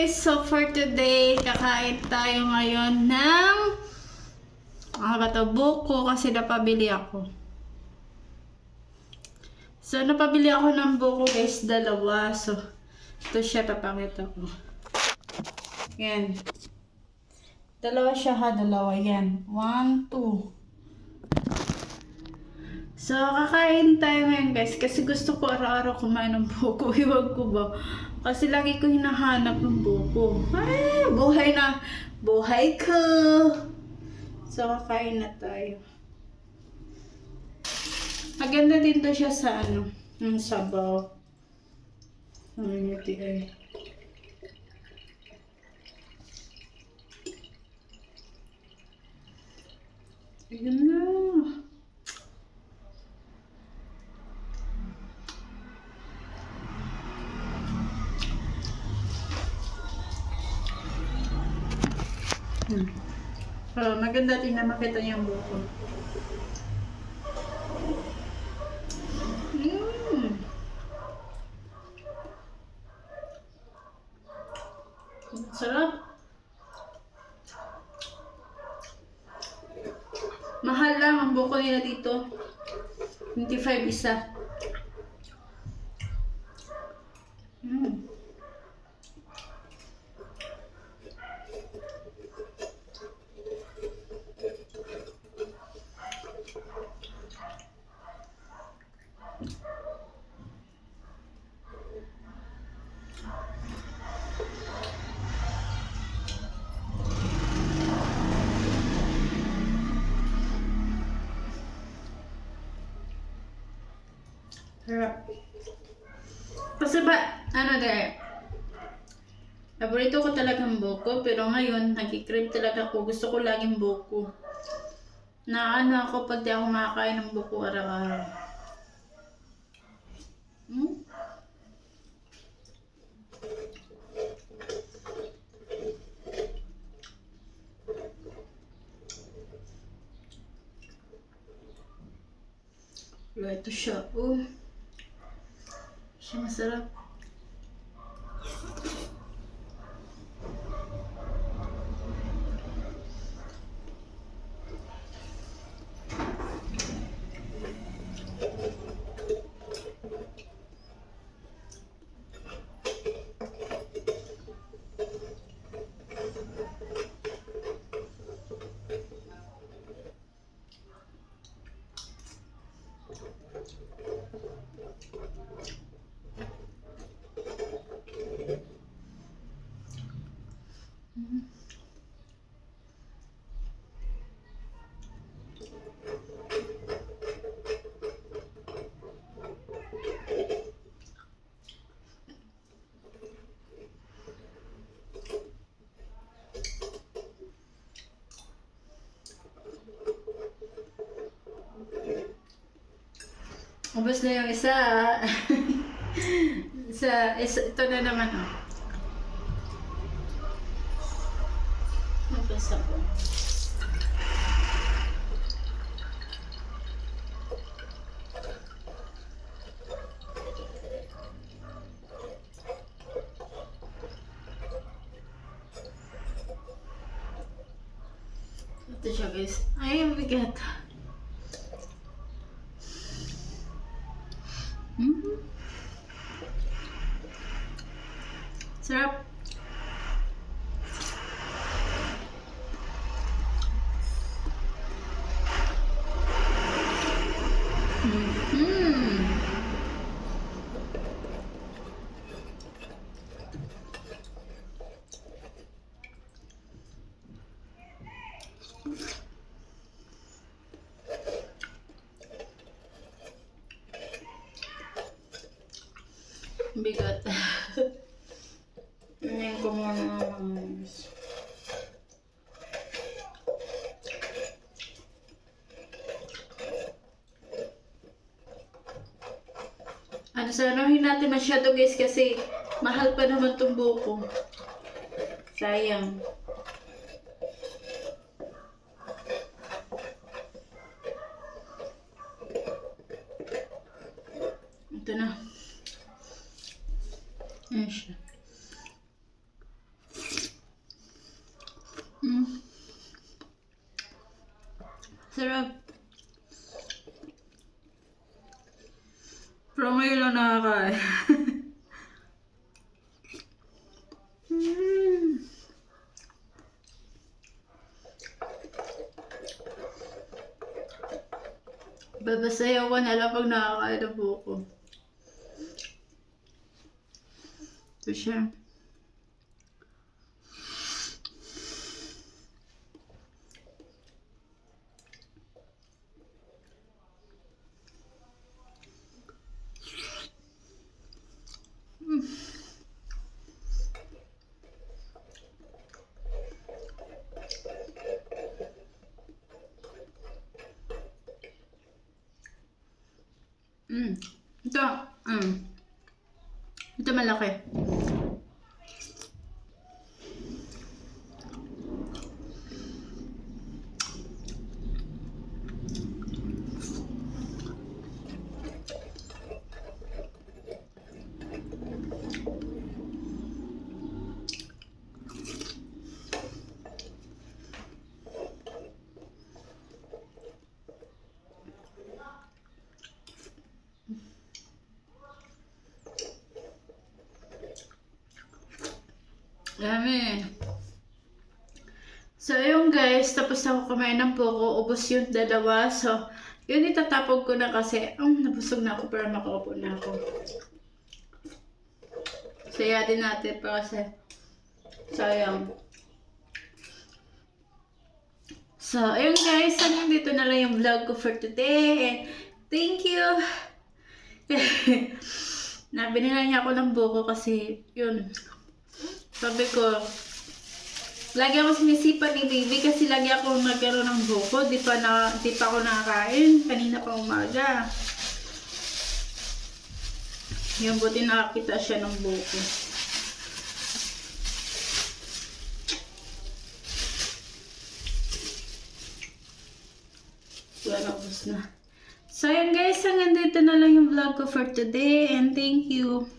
guys, so for today, kakain tayo ngayon ng buko kasi napabili ako. So, napabili ako ng buko guys, dalawa. So, ito siya, papakita ko. Yan. Dalawa siya ha, dalawa yan. 1, 2. So, kakain tayo ngayon guys kasi gusto ko araw-araw kumain ng buko. Iwag ko ba? Kasi lagi ko hinahanap ng buko. Ay, buhay ko! So, kakain na tayo. Maganda din to siya sa yung sabaw. Nangyayati ay. Ayan na. Maganda din na makita niyo ang buko. Sarap. Mahal lang ang buko nila dito. 25 isa. Sarap. Kasi ba, paborito ko talagang buko, pero ngayon, nagkikrave talaga ako. Gusto ko laging buko. Ako pag di ako makakain ng buko araw-araw. Ito siya. Siya masarap. Ubus na yung isa. Ito na naman Ubus ako. Ito siya guys. Ay, ang bigat. Sarap. Bigat. Ngayon ko muna saranuhin natin masyado guys kasi mahal pa naman itong buko. Sayang. Ito na. Ayan siya. Sarap. Pero ngayon lang nakakain. mm. Babasayaw ko na lang pag nakakain na po ako. Ito siya. Ito. Ito malaki. Yummy. So, ayun guys, tapos ako kumain ng buko, ubos yung dalawa. So, yun itatapog ko na kasi, nabusog na ako para makaupo na ako. Saya din natin pa kasi, sayang. So, ayun guys, hanggang dito na lang yung vlog ko for today. And thank you! Nabinila niya ako ng buko kasi, yun. Sabi ko, lagi ako sinisipan ni baby kasi lagi ako nagkaroon ng buko. Di pa ako nakakain. Kanina pa umaga. Yung buti nakakita siya ng buko. Wala, ubos na. So, yun guys, hanggang dito na lang yung vlog ko for today. And thank you.